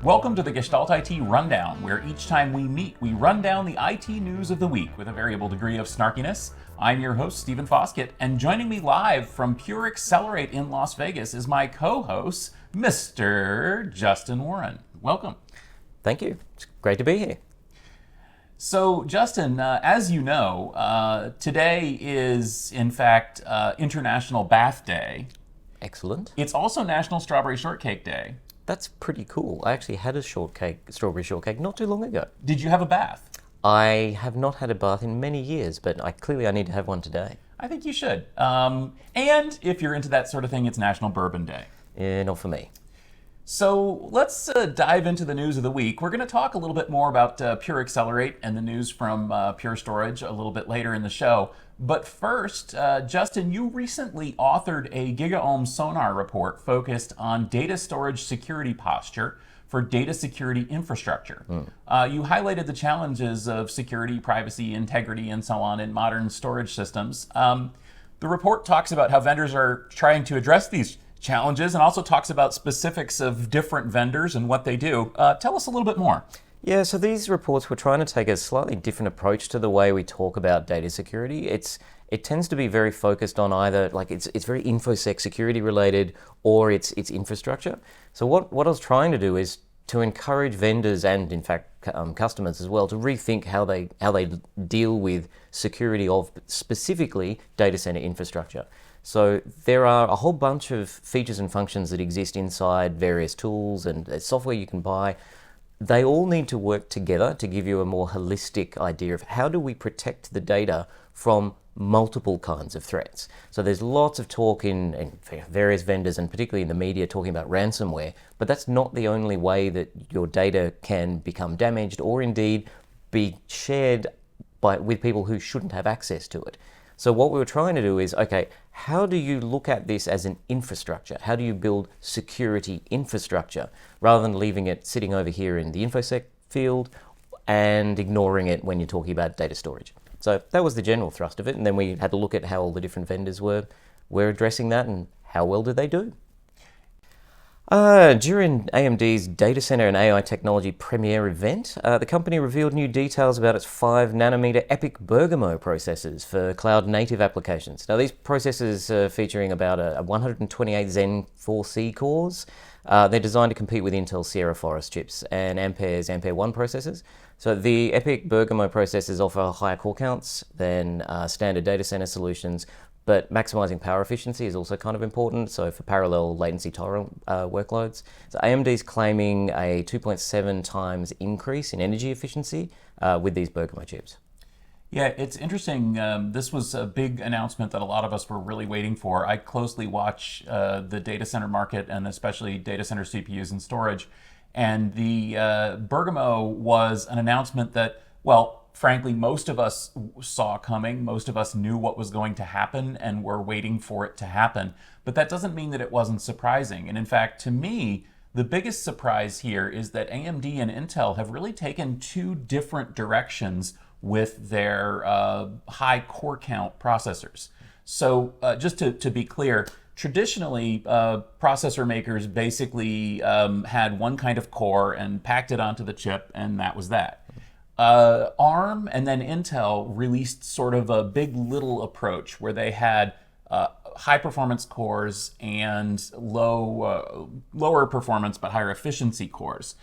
Welcome to the Gestalt IT Rundown, where each time we meet, we run down the IT news of the week with a variable degree of snarkiness. I'm your host, Stephen Foskett, and joining me live from Pure Accelerate in Las Vegas is my co-host, Mr. Justin Warren. Welcome. Thank you. It's great to be here. So, Justin, as you know, today is, in fact, International Bath Day. Excellent. It's also National Strawberry Shortcake Day. That's pretty cool. I actually had a strawberry shortcake, not too long ago. Did you have a bath? I have not had a bath in many years, but clearly I need to have one today. I think you should. And if you're into that sort of thing, it's National Bourbon Day. Not for me. So let's dive into the news of the week. We're going to talk a little bit more about Pure Accelerate and the news from Pure Storage a little bit later in the show. But first, Justin, you recently authored a GigaOm sonar report focused on data storage security posture for data security infrastructure. You highlighted the challenges of security, privacy, integrity, and so on in modern storage systems. The report talks about how vendors are trying to address these challenges and also talks about specifics of different vendors and what they do. Tell us a little bit more. Yeah, so these reports were trying to take a slightly different approach to the way we talk about data security. It tends to be very focused on either, it's very InfoSec security related, or it's infrastructure. So what I was trying to do is to encourage vendors and, in fact, customers as well to rethink how they deal with security of specifically data center infrastructure. So there are a whole bunch of features and functions that exist inside various tools and software you can buy. They all need to work together to give you a more holistic idea of how do we protect the data from multiple kinds of threats. So there's lots of talk in various vendors and particularly in the media talking about ransomware, but that's not the only way that your data can become damaged or indeed be shared with people who shouldn't have access to it. So what we were trying to do is, okay, how do you look at this as an infrastructure? How do you build security infrastructure rather than leaving it sitting over here in the InfoSec field and ignoring it when you're talking about data storage? So that was the general thrust of it. And then we had to look at how all the different vendors were addressing that and how well did they do. During AMD's Data Center and AI Technology Premiere event, the company revealed new details about its 5nm EPYC Bergamo processors for cloud-native applications. Now, these processors are featuring about a 128 Zen 4C cores. They're designed to compete with Intel Sierra Forest chips and Ampere's Ampere 1 processors. So the EPYC Bergamo processors offer higher core counts than standard data center solutions, but maximizing power efficiency is also kind of important, so for parallel latency tolerant workloads. So AMD's claiming a 2.7 times increase in energy efficiency with these Bergamo chips. Yeah, it's interesting. This was a big announcement that a lot of us were really waiting for. I closely watch the data center market and especially data center CPUs and storage. And the Bergamo was an announcement that, well, frankly, most of us saw coming. Most of us knew what was going to happen and were waiting for it to happen. But that doesn't mean that it wasn't surprising. And in fact, to me, the biggest surprise here is that AMD and Intel have really taken two different directions with their high core count processors. So just to be clear, traditionally, processor makers basically had one kind of core and packed it onto the chip, and that was that. ARM and then Intel released sort of a big little approach where they had high performance cores and lower performance but higher efficiency cores.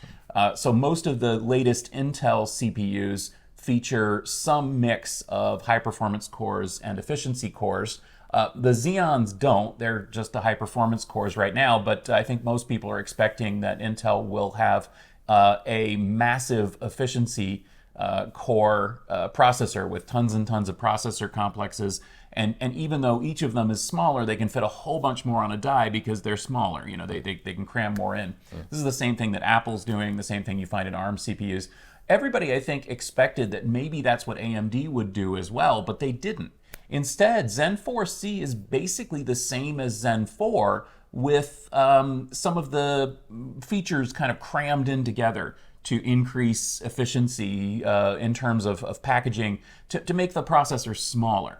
So most of the latest Intel CPUs feature some mix of high performance cores and efficiency cores. The Xeons don't. They're just the high performance cores right now, but I think most people are expecting that Intel will have a massive efficiency core processor with tons and tons of processor complexes. And even though each of them is smaller, they can fit a whole bunch more on a die because they're smaller. You know, they can cram more in. This is the same thing that Apple's doing, the same thing you find in ARM CPUs. Everybody, I think, expected that maybe that's what AMD would do as well, but they didn't. Instead, Zen 4C is basically the same as Zen 4 with some of the features kind of crammed in together to increase efficiency in terms of packaging to make the processor smaller.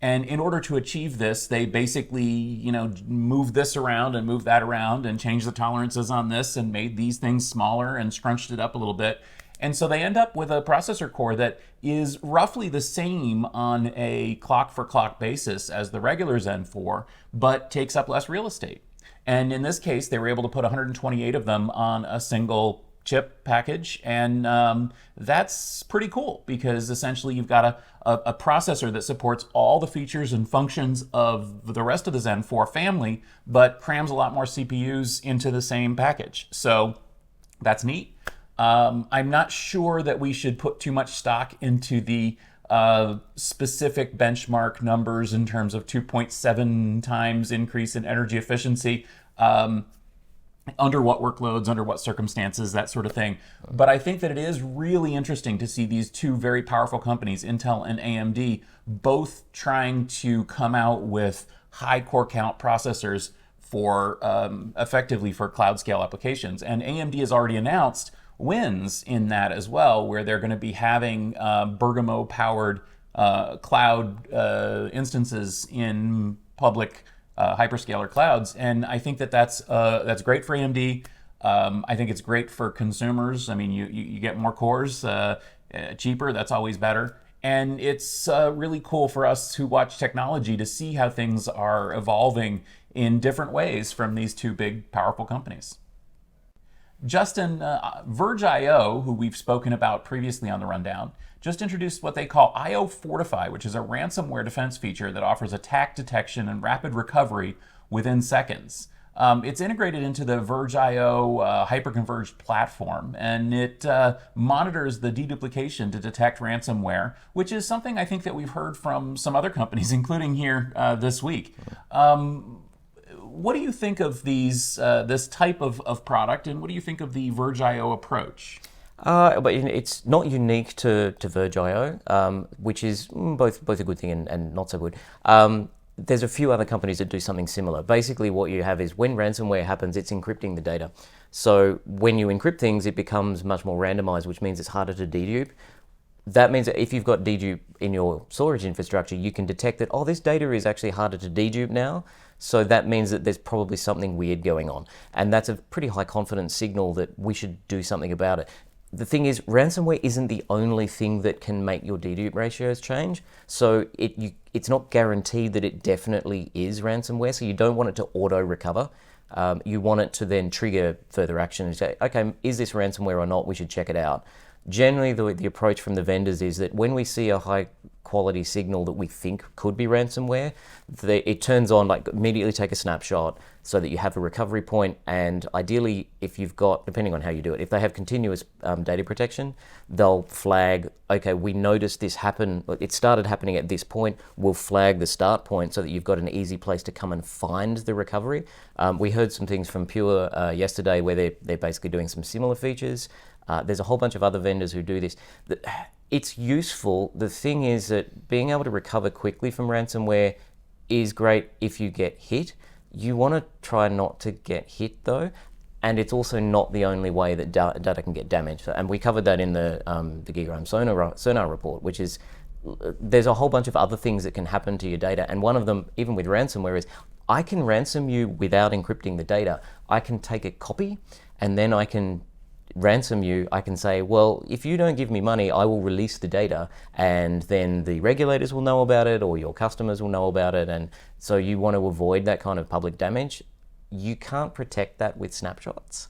And in order to achieve this, they basically, moved this around and moved that around and changed the tolerances on this and made these things smaller and scrunched it up a little bit. And so they end up with a processor core that is roughly the same on a clock-for-clock basis as the regular Zen 4, but takes up less real estate. And in this case, they were able to put 128 of them on a single chip package, and that's pretty cool because essentially you've got a processor that supports all the features and functions of the rest of the Zen 4 family, but crams a lot more CPUs into the same package. So that's neat. I'm not sure that we should put too much stock into the specific benchmark numbers in terms of 2.7 times increase in energy efficiency. Under what workloads, under what circumstances, that sort of thing. But I think that it is really interesting to see these two very powerful companies, Intel and AMD, both trying to come out with high core count processors for effectively for cloud scale applications. And AMD has already announced wins in that as well, where they're going to be having Bergamo powered cloud instances in public hyperscaler clouds, and I think that that's great for AMD. I think it's great for consumers. I mean, you get more cores cheaper. That's always better, and it's really cool for us who watch technology to see how things are evolving in different ways from these two big, powerful companies. Justin, VergeIO, who we've spoken about previously on the rundown, just introduced what they call IOfortify, which is a ransomware defense feature that offers attack detection and rapid recovery within seconds. It's integrated into the VergeIO hyperconverged platform, and it monitors the deduplication to detect ransomware, which is something I think that we've heard from some other companies, including here this week. What do you think of this type of product, and what do you think of the VergeIO approach? But it's not unique to VergeIO, which is both a good thing and not so good. There's a few other companies that do something similar. Basically, what you have is when ransomware happens, it's encrypting the data. So when you encrypt things, it becomes much more randomized, which means it's harder to dedupe. That means that if you've got dedupe in your storage infrastructure, you can detect that, this data is actually harder to dedupe now. So that means that there's probably something weird going on. And that's a pretty high confidence signal that we should do something about it. The thing is, ransomware isn't the only thing that can make your dedupe ratios change. So it's not guaranteed that it definitely is ransomware. So you don't want it to auto recover. You want it to then trigger further action and say, okay, is this ransomware or not? We should check it out. Generally, the approach from the vendors is that when we see a high quality signal that we think could be ransomware, it turns on, like immediately take a snapshot so that you have a recovery point. And ideally, if you've got, depending on how you do it, if they have continuous data protection, they'll flag, okay, we noticed this happen, it started happening at this point, we'll flag the start point so that you've got an easy place to come and find the recovery. We heard some things from Pure yesterday where they're basically doing some similar features. There's a whole bunch of other vendors who do this. It's useful. The thing is that being able to recover quickly from ransomware is great if you get hit. You want to try not to get hit though, and it's also not the only way that data can get damaged. And we covered that in the GigaOm sonar report, which is there's a whole bunch of other things that can happen to your data, and one of them, even with ransomware, is I can ransom you without encrypting the data. I can take a copy, and then I can ransom you. I can say, well, if you don't give me money, I will release the data, and then the regulators will know about it, or your customers will know about it. And so you want to avoid that kind of public damage. You can't protect that with snapshots.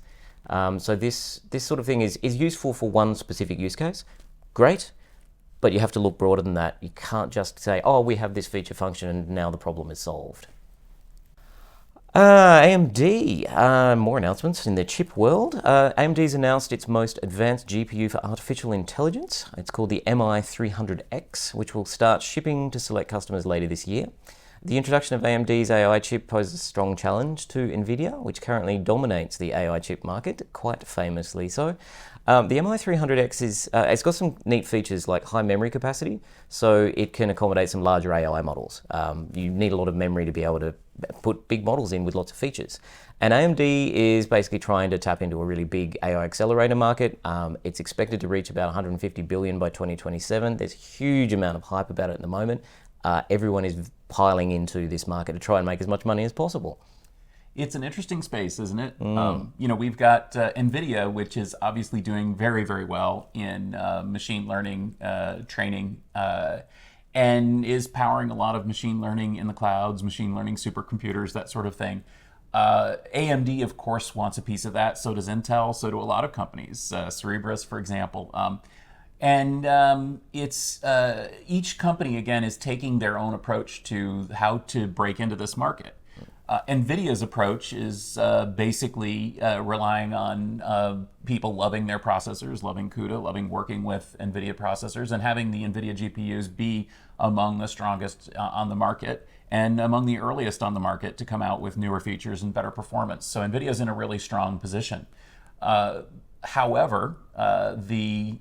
So this sort of thing is useful for one specific use case. Great, but you have to look broader than that. You can't just say, oh, we have this feature function and now the problem is solved. AMD, more announcements in the chip world. AMD's announced its most advanced GPU for artificial intelligence. It's called the MI300X, which will start shipping to select customers later this year. The introduction of AMD's AI chip poses a strong challenge to NVIDIA, which currently dominates the AI chip market, quite famously so. The MI300X it's got some neat features like high memory capacity, so it can accommodate some larger AI models. You need a lot of memory to be able to put big models in with lots of features. And AMD is basically trying to tap into a really big AI accelerator market. It's expected to reach about $150 billion by 2027. There's a huge amount of hype about it at the moment. everyone is piling into this market to try and make as much money as possible. It's an interesting space, isn't it? We've got NVIDIA, which is obviously doing very, very well in machine learning training and is powering a lot of machine learning in the clouds, machine learning supercomputers, that sort of thing. AMD, of course, wants a piece of that. So does Intel. So do a lot of companies, Cerebras, for example. It's each company, again, is taking their own approach to how to break into this market. NVIDIA's approach is basically relying on people loving their processors, loving CUDA, loving working with NVIDIA processors, and having the NVIDIA GPUs be among the strongest on the market and among the earliest on the market to come out with newer features and better performance. So NVIDIA's in a really strong position. However, the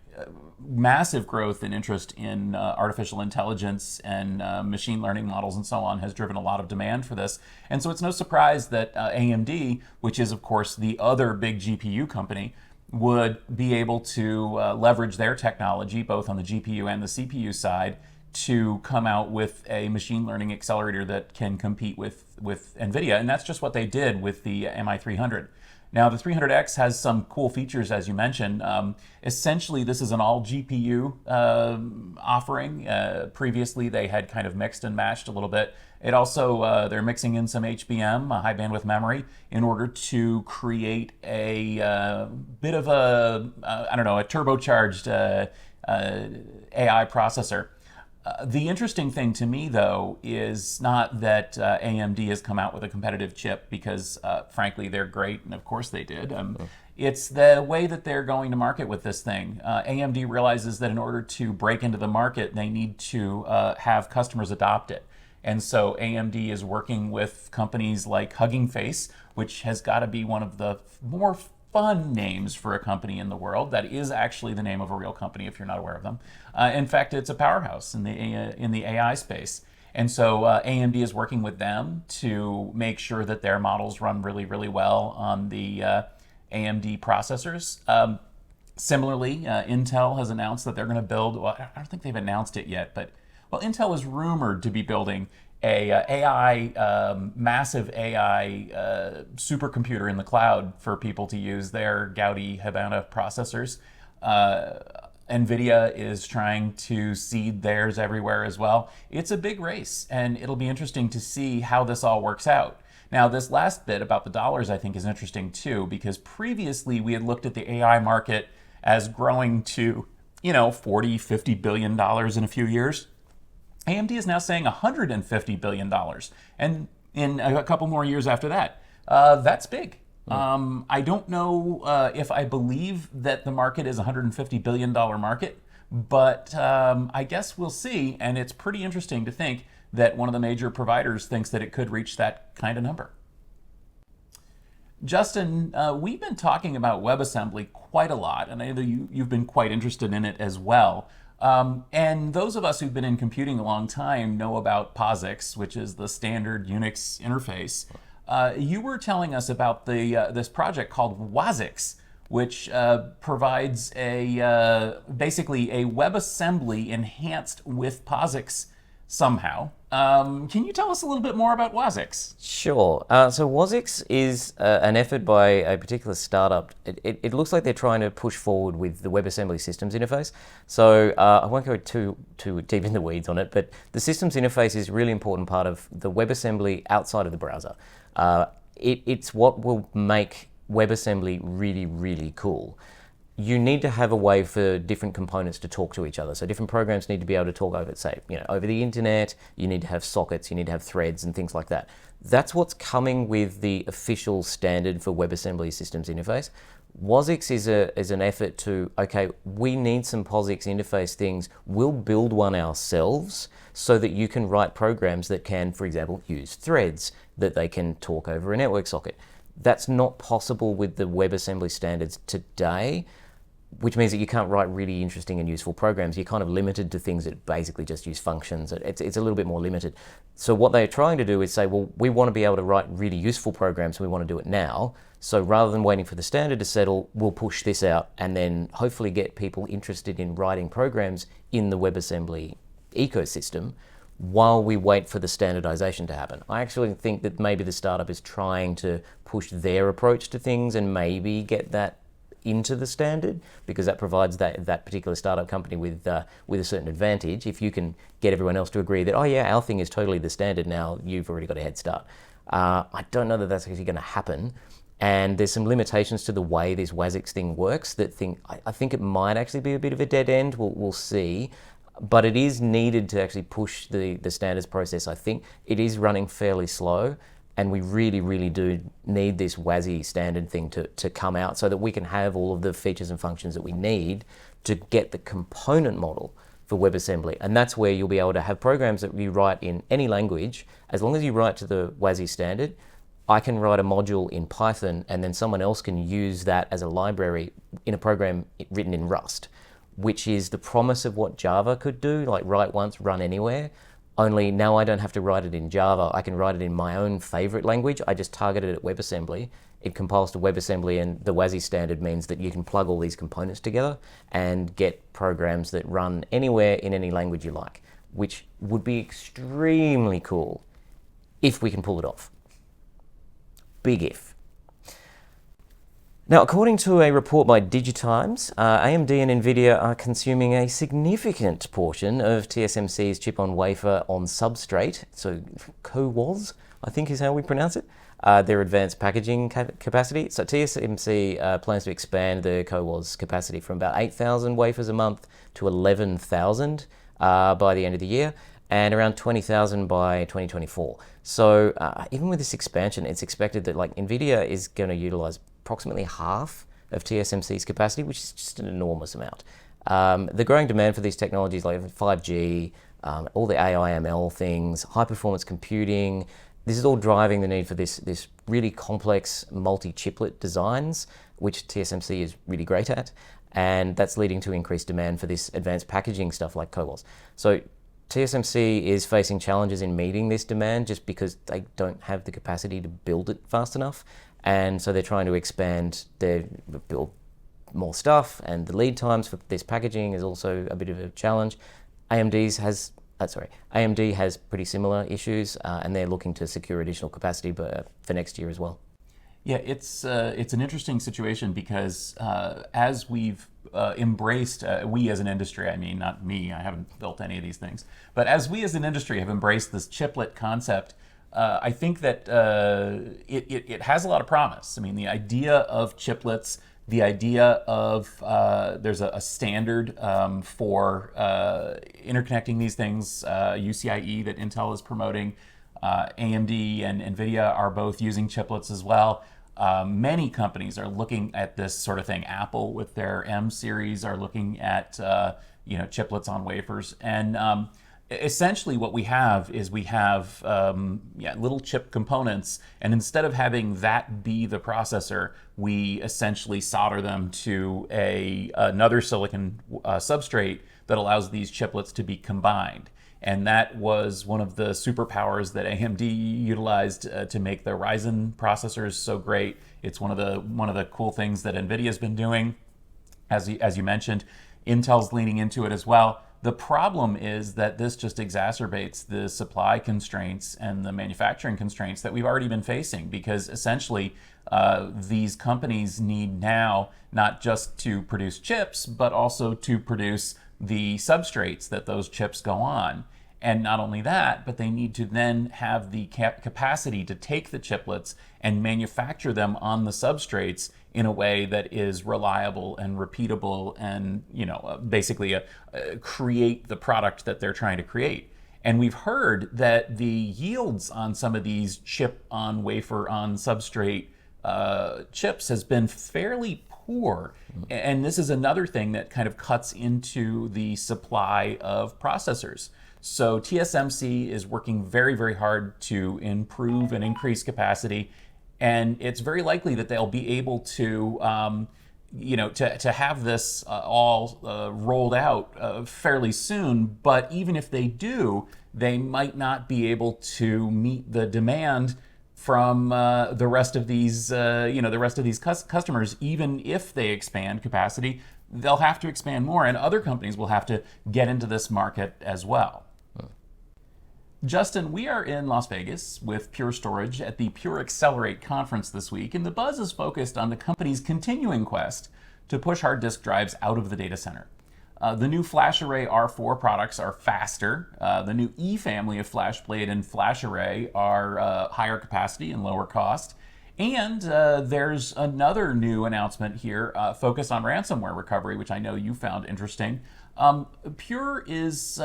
massive growth and interest in artificial intelligence and machine learning models and so on has driven a lot of demand for this. And so it's no surprise that AMD, which is of course the other big GPU company, would be able to leverage their technology both on the GPU and the CPU side to come out with a machine learning accelerator that can compete with NVIDIA. And that's just what they did with the MI300. Now, the 300X has some cool features, as you mentioned. Essentially, this is an all GPU offering. Previously, they had kind of mixed and matched a little bit. It also, they're mixing in some HBM, high bandwidth memory, in order to create a bit of a turbocharged AI processor. The interesting thing to me, though, is not that AMD has come out with a competitive chip because, frankly, they're great, and of course they did. It's the way that they're going to market with this thing. AMD realizes that in order to break into the market, they need to have customers adopt it. And so AMD is working with companies like Hugging Face, which has got to be one of the more fun names for a company in the world. That is actually the name of a real company if you're not aware of them. In fact, it's a powerhouse in the AI space. And so AMD is working with them to make sure that their models run really, really well on the AMD processors. Similarly, Intel has announced that they're going to build, well, I don't think they've announced it yet, but Intel is rumored to be building a massive AI supercomputer in the cloud for people to use their Gaudi Habana processors. NVIDIA is trying to seed theirs everywhere as well. It's a big race, and it'll be interesting to see how this all works out. Now, this last bit about the dollars I think is interesting too, because previously we had looked at the AI market as growing to, $40-50 billion in a few years. AMD is now saying $150 billion, and in a couple more years after that. That's big. I don't know if I believe that the market is a $150 billion market, but I guess we'll see, and it's pretty interesting to think that one of the major providers thinks that it could reach that kind of number. Justin, we've been talking about WebAssembly quite a lot, and I know you've been quite interested in it as well. And those of us who've been in computing a long time know about POSIX, which is the standard Unix interface. You were telling us about this project called WASIX, which provides basically a WebAssembly enhanced with POSIX somehow. Can you tell us a little bit more about WASIX? Sure. So WASIX is an effort by a particular startup. It looks like they're trying to push forward with the WebAssembly systems interface. So I won't go too deep in the weeds on it, but the systems interface is a really important part of the WebAssembly outside of the browser. It's what will make WebAssembly really, really cool. You need to have a way for different components to talk to each other. So different programs need to be able to talk over, say, over the internet. You need to have sockets, you need to have threads and things like that. That's what's coming with the official standard for WebAssembly systems interface. WASIX is an effort to, okay, we need some POSIX interface things. We'll build one ourselves so that you can write programs that can, for example, use threads, that they can talk over a network socket. That's not possible with the WebAssembly standards today, which means that you can't write really interesting and useful programs. You're kind of limited to things that basically just use functions. It's a little bit more limited. So what they're trying to do is say, well, we want to be able to write really useful programs, and we want to do it now. So rather than waiting for the standard to settle, we'll push this out and then hopefully get people interested in writing programs in the WebAssembly ecosystem while we wait for the standardization to happen. I actually think that maybe the startup is trying to push their approach to things and maybe get that into the standard, because that provides that particular startup company with a certain advantage. If you can get everyone else to agree that, oh yeah, our thing is totally the standard now, you've already got a head start. I don't know that that's actually going to happen. And there's some limitations to the way this WASIX thing works that I think it might actually be a bit of a dead end. We'll see. But it is needed to actually push the standards process. I think it is running fairly slow, and we really, really do need this WASI standard thing to come out so that we can have all of the features and functions that we need to get the component model for WebAssembly. And that's where you'll be able to have programs that you write in any language. As long as you write to the WASI standard, I can write a module in Python, and then someone else can use that as a library in a program written in Rust, which is the promise of what Java could do, like write once, run anywhere. Only now I don't have to write it in Java. I can write it in my own favorite language. I just target it at WebAssembly. It compiles to WebAssembly, and the WASI standard means that you can plug all these components together and get programs that run anywhere in any language you like, which would be extremely cool if we can pull it off. Big if. Now, according to a report by DigiTimes, AMD and NVIDIA are consuming a significant portion of TSMC's chip-on-wafer on substrate, so CoWoS, I think is how we pronounce it, their advanced packaging capacity. So TSMC plans to expand the CoWoS capacity from about 8,000 wafers a month to 11,000 by the end of the year, and around 20,000 by 2024. So even with this expansion, it's expected that like NVIDIA is going to utilize approximately half of TSMC's capacity, which is just an enormous amount. The growing demand for these technologies like 5G, all the AI ML things, high performance computing, this is all driving the need for this really complex multi-chiplet designs, which TSMC is really great at, and that's leading to increased demand for this advanced packaging stuff like CoWoS. So TSMC is facing challenges in meeting this demand just because they don't have the capacity to build it fast enough. And so they're trying to expand, build more stuff, and the lead times for this packaging is also a bit of a challenge. AMD has pretty similar issues, and they're looking to secure additional capacity for next year as well. Yeah, it's an interesting situation because as we've embraced, we as an industry, I mean, not me, I haven't built any of these things, but as we as an industry have embraced this chiplet concept, I think that it has a lot of promise. I mean, the idea of chiplets, the idea of there's a standard for interconnecting these things, UCIe that Intel is promoting. AMD and NVIDIA are both using chiplets as well. Many companies are looking at this sort of thing. Apple with their M series are looking at chiplets on wafers, and essentially what we have is little chip components, and instead of having that be the processor, we essentially solder them to another silicon substrate that allows these chiplets to be combined. And that was one of the superpowers that AMD utilized to make the Ryzen processors so great. It's one of the cool things that NVIDIA's been doing, as you mentioned. Intel's leaning into it as well. The problem is that this just exacerbates the supply constraints and the manufacturing constraints that we've already been facing, because essentially these companies need now not just to produce chips, but also to produce the substrates that those chips go on. And not only that, but they need to then have the capacity to take the chiplets and manufacture them on the substrates in a way that is reliable and repeatable, and basically create the product that they're trying to create. And we've heard that the yields on some of these chip on wafer on substrate chips has been fairly poor. And this is another thing that kind of cuts into the supply of processors. So TSMC is working very, very hard to improve and increase capacity, and it's very likely that they'll be able to, to have this all rolled out fairly soon. But even if they do, they might not be able to meet the demand from the rest of these, customers. Even if they expand capacity, they'll have to expand more, and other companies will have to get into this market as well. Justin, we are in Las Vegas with Pure Storage at the Pure Accelerate conference this week, and the buzz is focused on the company's continuing quest to push hard disk drives out of the data center. The new FlashArray R4 products are faster. The new E family of FlashBlade and FlashArray are higher capacity and lower cost. And there's another new announcement here focused on ransomware recovery, which I know you found interesting. Pure is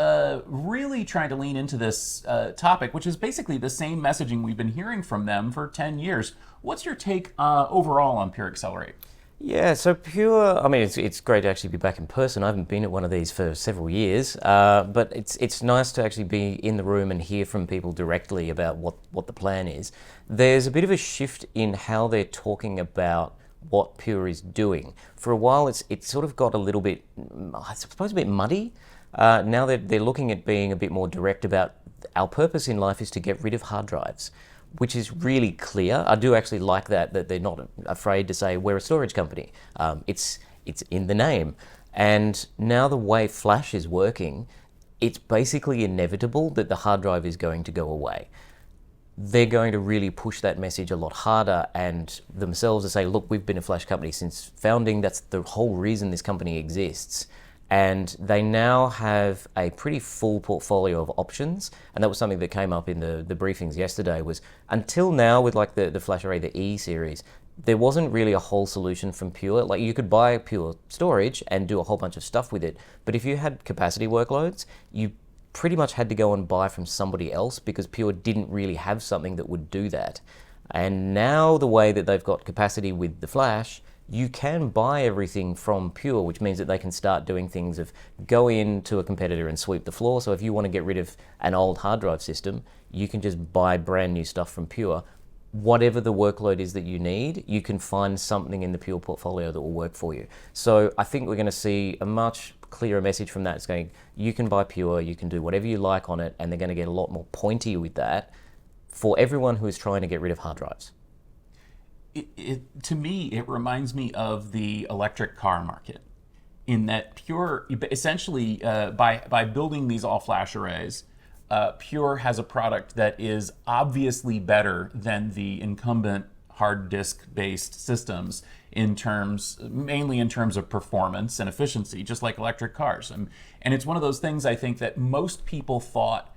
really trying to lean into this topic, which is basically the same messaging we've been hearing from them for 10 years. What's your take overall on Pure Accelerate? Yeah, so Pure, I mean, it's great to actually be back in person. I haven't been at one of these for several years, but it's nice to actually be in the room and hear from people directly about what the plan is. There's a bit of a shift in how they're talking about what Pure is doing. For a while, it's sort of got a little bit, I suppose, a bit muddy. Now they're looking at being a bit more direct about our purpose in life is to get rid of hard drives, which is really clear. I do actually like that they're not afraid to say we're a storage company. It's in the name. And now the way Flash is working, it's basically inevitable that the hard drive is going to go away. They're going to really push that message a lot harder and themselves to say, look, we've been a Flash company since founding. That's the whole reason this company exists. And they now have a pretty full portfolio of options. And that was something that came up in the briefings yesterday was until now with like the FlashArray, the E series, there wasn't really a whole solution from Pure. Like you could buy Pure storage and do a whole bunch of stuff with it. But if you had capacity workloads, you pretty much had to go and buy from somebody else because Pure didn't really have something that would do that. And now the way that they've got capacity with the Flash, you can buy everything from Pure, which means that they can start doing things of go into a competitor and sweep the floor. So if you want to get rid of an old hard drive system, you can just buy brand new stuff from Pure. Whatever the workload is that you need, you can find something in the Pure portfolio that will work for you. So I think we're going to see a much clearer message from that. It's going, you can buy Pure, you can do whatever you like on it, and they're going to get a lot more pointy with that for everyone who is trying to get rid of hard drives. To me, it reminds me of the electric car market in that Pure, essentially by building these all-flash arrays, Pure has a product that is obviously better than the incumbent hard disk-based systems mainly in terms of performance and efficiency, just like electric cars. And it's one of those things I think that most people thought,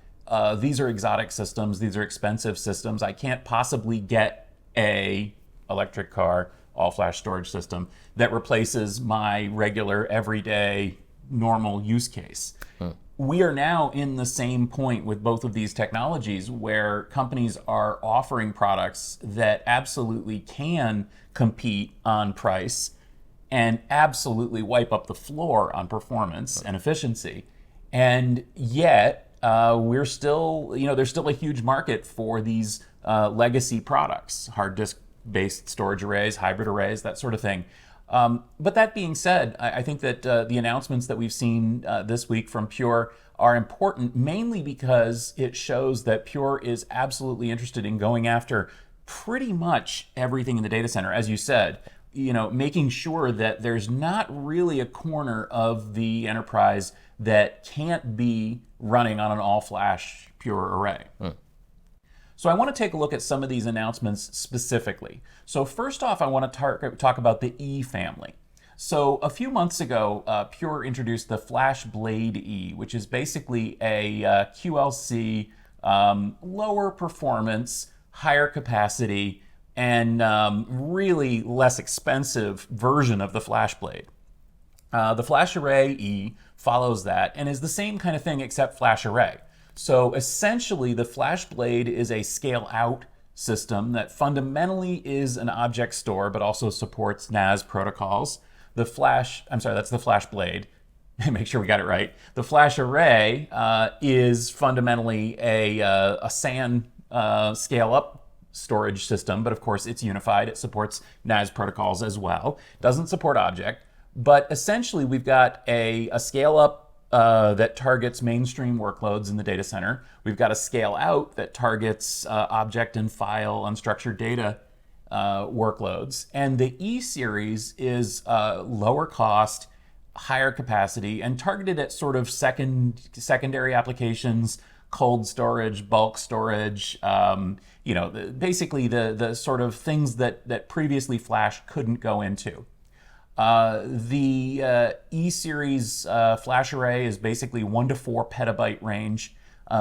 these are exotic systems, these are expensive systems, I can't possibly get a electric car all-flash storage system that replaces my regular, everyday, normal use case. We are now in the same point with both of these technologies where companies are offering products that absolutely can compete on price and absolutely wipe up the floor on performance and efficiency. And yet, we're still, there's still a huge market for these legacy products, hard disk-based storage arrays, hybrid arrays, that sort of thing. But that being said, I think that the announcements that we've seen this week from Pure are important, mainly because it shows that Pure is absolutely interested in going after pretty much everything in the data center, as you said, making sure that there's not really a corner of the enterprise that can't be running on an all-flash Pure array. So I want to take a look at some of these announcements specifically. So first off, I want to talk about the E family. So a few months ago, Pure introduced the FlashBlade E, which is basically a QLC, lower performance, higher capacity, and really less expensive version of the FlashBlade. The FlashArray E follows that and is the same kind of thing except FlashArray. So essentially, the FlashBlade is a scale-out system that fundamentally is an object store, but also supports NAS protocols. That's the FlashBlade. Make sure we got it right. The FlashArray is fundamentally a SAN scale-up storage system, but of course it's unified. It supports NAS protocols as well. Doesn't support object, but essentially we've got a scale-up that targets mainstream workloads in the data center. We've got a scale out that targets object and file unstructured data workloads. And the E series is lower cost, higher capacity, and targeted at sort of secondary applications, cold storage, bulk storage, basically the sort of things that previously Flash couldn't go into. The E-series flash array is basically 1 to 4 petabyte range,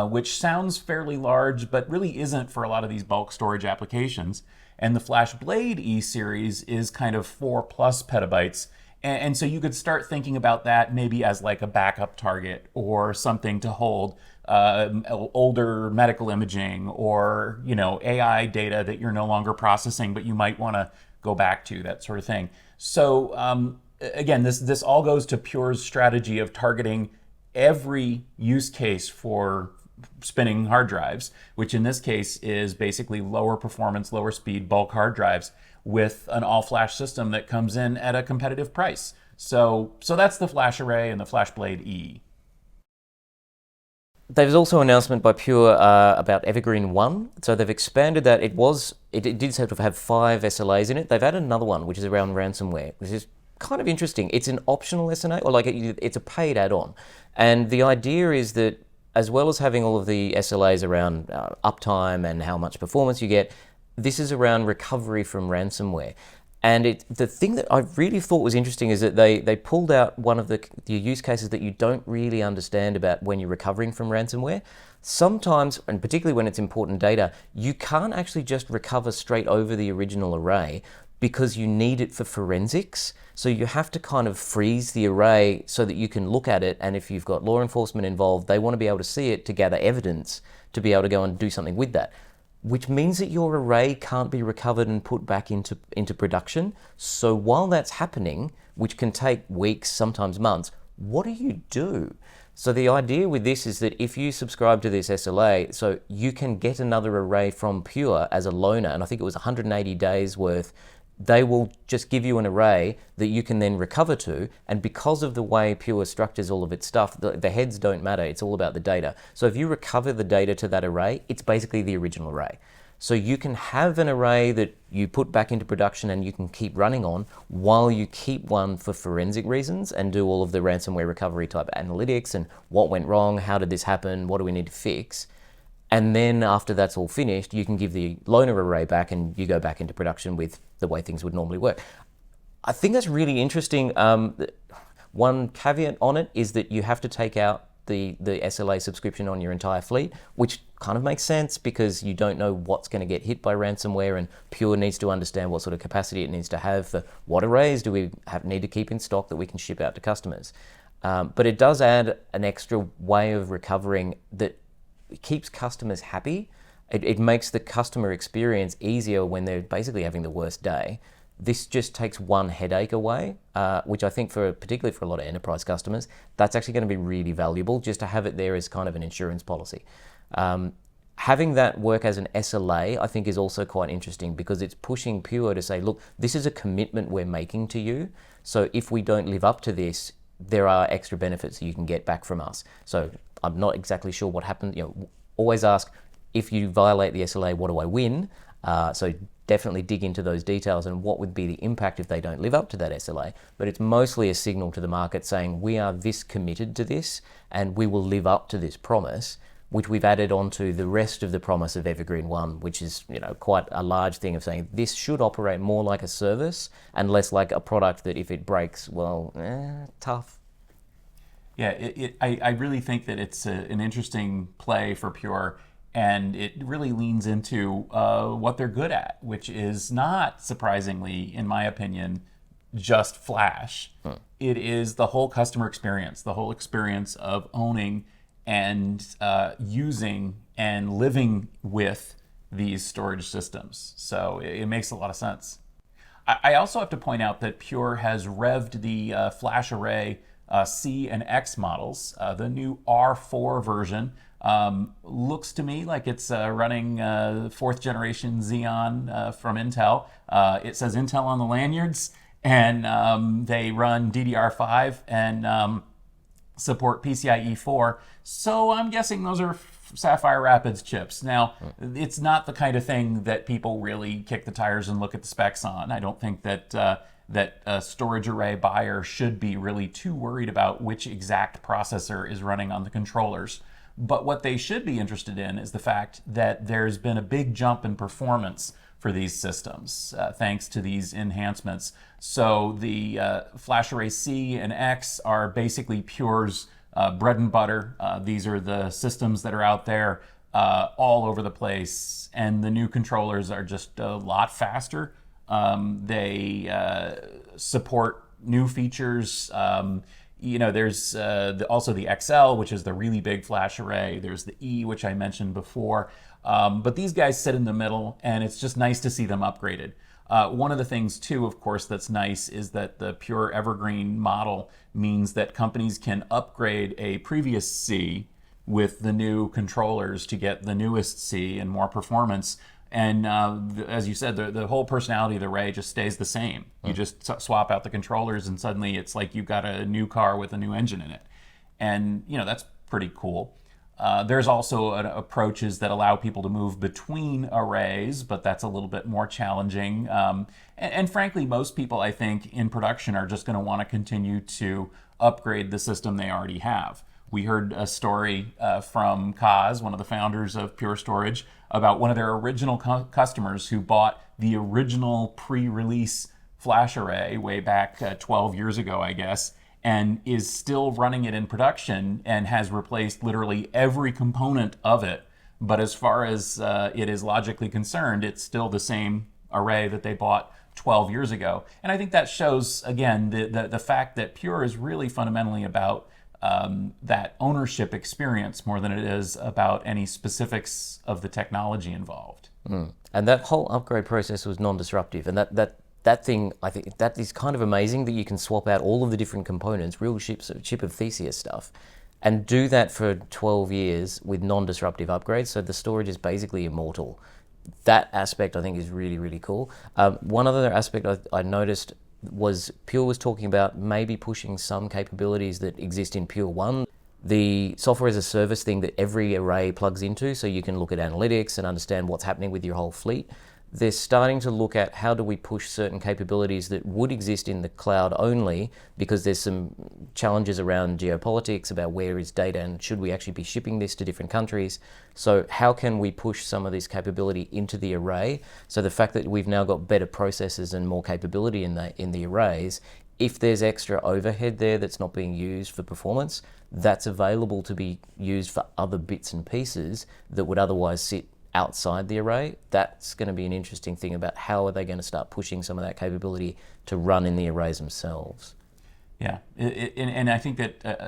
which sounds fairly large, but really isn't for a lot of these bulk storage applications. And the FlashBlade E-series is kind of 4+ petabytes. And so you could start thinking about that maybe as like a backup target or something to hold older medical imaging or, AI data that you're no longer processing, but you might want to go back to, that sort of thing. So again, this all goes to Pure's strategy of targeting every use case for spinning hard drives, which in this case is basically lower performance, lower speed bulk hard drives with an all-flash system that comes in at a competitive price. So that's the FlashArray and the FlashBlade E. There's also an announcement by Pure about Evergreen 1. So they've expanded that. It did sort of have 5 SLAs in it. They've added another one, which is around ransomware, which is kind of interesting. It's an optional SLA, or it's a paid add-on. And the idea is that as well as having all of the SLAs around uptime and how much performance you get, this is around recovery from ransomware. And the thing that I really thought was interesting is that they pulled out one of the use cases that you don't really understand about when you're recovering from ransomware. Sometimes, and particularly when it's important data, you can't actually just recover straight over the original array because you need it for forensics. So you have to kind of freeze the array so that you can look at it, and if you've got law enforcement involved, they want to be able to see it to gather evidence to be able to go and do something with that. Which means that your array can't be recovered and put back into production. So while that's happening, which can take weeks, sometimes months, what do? So the idea with this is that if you subscribe to this SLA, so you can get another array from Pure as a loaner, and I think it was 180 days worth. They will just give you an array that you can then recover to, and because of the way Pure structures all of its stuff, the heads don't matter, it's all about the data. So if you recover the data to that array, it's basically the original array. So you can have an array that you put back into production and you can keep running on while you keep one for forensic reasons and do all of the ransomware recovery type analytics and what went wrong, how did this happen, what do we need to fix. And then after that's all finished, you can give the loaner array back and you go back into production with the way things would normally work. I think that's really interesting. One caveat on it is that you have to take out the SLA subscription on your entire fleet, which kind of makes sense because you don't know what's going to get hit by ransomware, and Pure needs to understand what sort of capacity it needs to have for what arrays do we need to keep in stock that we can ship out to customers. But it does add an extra way of recovering that keeps customers happy. It makes the customer experience easier when they're basically having the worst day. This just takes one headache away, which I think particularly for a lot of enterprise customers, that's actually going to be really valuable just to have it there as kind of an insurance policy. Having that work as an SLA, I think, is also quite interesting because it's pushing Pure to say, look, this is a commitment we're making to you. So if we don't live up to this, there are extra benefits you can get back from us. So I'm not exactly sure what happened. Always ask, if you violate the SLA, what do I win? So definitely dig into those details and what would be the impact if they don't live up to that SLA. But it's mostly a signal to the market saying we are this committed to this and we will live up to this promise, which we've added onto the rest of the promise of Evergreen 1, which is quite a large thing of saying this should operate more like a service and less like a product that if it breaks, well, tough. Yeah, I really think that it's an interesting play for Pure, and it really leans into what they're good at, which is not surprisingly, in my opinion, just Flash. It is the whole customer experience, the whole experience of owning and using and living with these storage systems. So it makes a lot of sense. I also have to point out that Pure has revved the FlashArray C and X models. The new R4 version looks to me like it's running 4th generation Xeon from Intel. It says Intel on the lanyards, and they run DDR5 and support PCIe 4. So I'm guessing those are Sapphire Rapids chips. Now, it's not the kind of thing that people really kick the tires and look at the specs on. I don't think that that a storage array buyer should be really too worried about which exact processor is running on the controllers. But what they should be interested in is the fact that there's been a big jump in performance for these systems thanks to these enhancements. So the FlashArray C and X are basically Pure's bread and butter. These are the systems that are out there all over the place, and the new controllers are just a lot faster. They support new features. There's also the XL, which is the really big flash array. There's the E, which I mentioned before. But these guys sit in the middle, and it's just nice to see them upgraded. One of the things, too, of course, that's nice is that the Pure Evergreen model means that companies can upgrade a previous C with the new controllers to get the newest C and more performance. And as you said, the whole personality of the array just stays the same. You just swap out the controllers, and suddenly it's like you've got a new car with a new engine in it. And, that's pretty cool. There's also approaches that allow people to move between arrays, but that's a little bit more challenging. And frankly, most people, I think, in production are just going to want to continue to upgrade the system they already have. We heard a story from Kaz, one of the founders of Pure Storage, about one of their original customers who bought the original pre-release flash array way back 12 years ago, I guess, and is still running it in production and has replaced literally every component of it. But as far as it is logically concerned, it's still the same array that they bought 12 years ago. And I think that shows, again, the fact that Pure is really fundamentally about that ownership experience more than it is about any specifics of the technology involved. And that whole upgrade process was non-disruptive, and that thing, I think that is kind of amazing that you can swap out all of the different components, real chip of Theseus stuff, and do that for 12 years with non-disruptive upgrades. So the storage is basically immortal. That aspect I think is really, really cool. One other aspect I noticed was Pure was talking about maybe pushing some capabilities that exist in Pure 1. The software as a service thing that every array plugs into, so you can look at analytics and understand what's happening with your whole fleet. They're starting to look at how do we push certain capabilities that would exist in the cloud only, because there's some challenges around geopolitics about where is data and should we actually be shipping this to different countries. So how can we push some of this capability into the array? So the fact that we've now got better processors and more capability in the arrays, if there's extra overhead there that's not being used for performance, that's available to be used for other bits and pieces that would otherwise sit outside the array. That's going to be an interesting thing about how are they going to start pushing some of that capability to run in the arrays themselves. Yeah, and I think that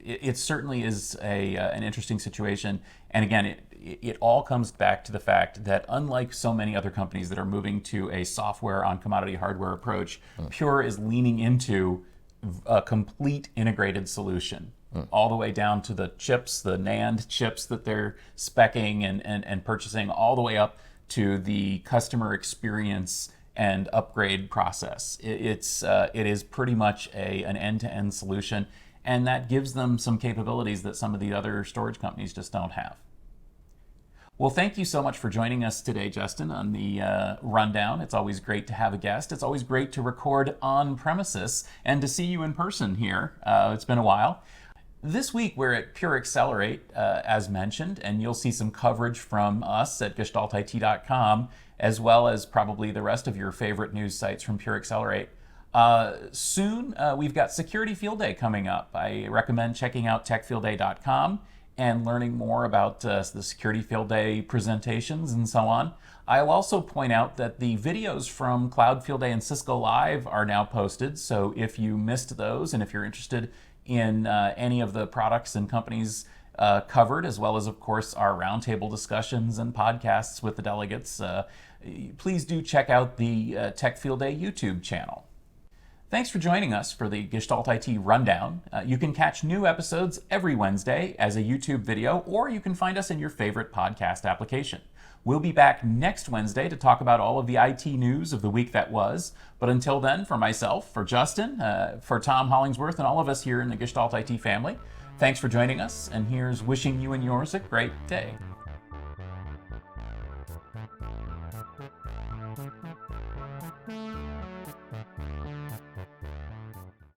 it certainly is an interesting situation. And again, it all comes back to the fact that unlike so many other companies that are moving to a software on commodity hardware approach, Pure is leaning into a complete integrated solution. All the way down to the chips, the NAND chips that they're speccing and purchasing, all the way up to the customer experience and upgrade process. It is pretty much an end-to-end solution, and that gives them some capabilities that some of the other storage companies just don't have. Well, thank you so much for joining us today, Justin, on the rundown. It's always great to have a guest. It's always great to record on premises and to see you in person here. It's been a while. This week we're at Pure Accelerate, as mentioned, and you'll see some coverage from us at gestaltit.com, as well as probably the rest of your favorite news sites from Pure Accelerate. Soon we've got Security Field Day coming up. I recommend checking out techfieldday.com and learning more about the Security Field Day presentations and so on. I'll also point out that the videos from Cloud Field Day and Cisco Live are now posted, so if you missed those and if you're interested in any of the products and companies covered, as well as, of course, our roundtable discussions and podcasts with the delegates, please do check out the Tech Field Day YouTube channel. Thanks for joining us for the Gestalt IT Rundown. You can catch new episodes every Wednesday as a YouTube video, or you can find us in your favorite podcast application. We'll be back next Wednesday to talk about all of the IT news of the week that was. But until then, for myself, for Justin, for Tom Hollingsworth, and all of us here in the Gestalt IT family, thanks for joining us, and here's wishing you and yours a great day.